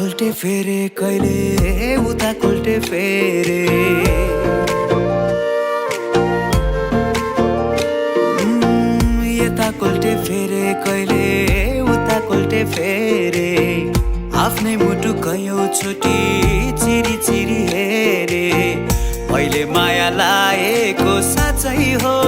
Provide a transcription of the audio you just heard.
कोल्टे फेरे कहिले उता कोल्टे फेरे यता कोल्टे फेरे कहिले उता कोल्टे फेरे आफ्नै मुटु कयौं छोटी चिरी चिरी हेरे अहिले माया लागेको साँच्चै हो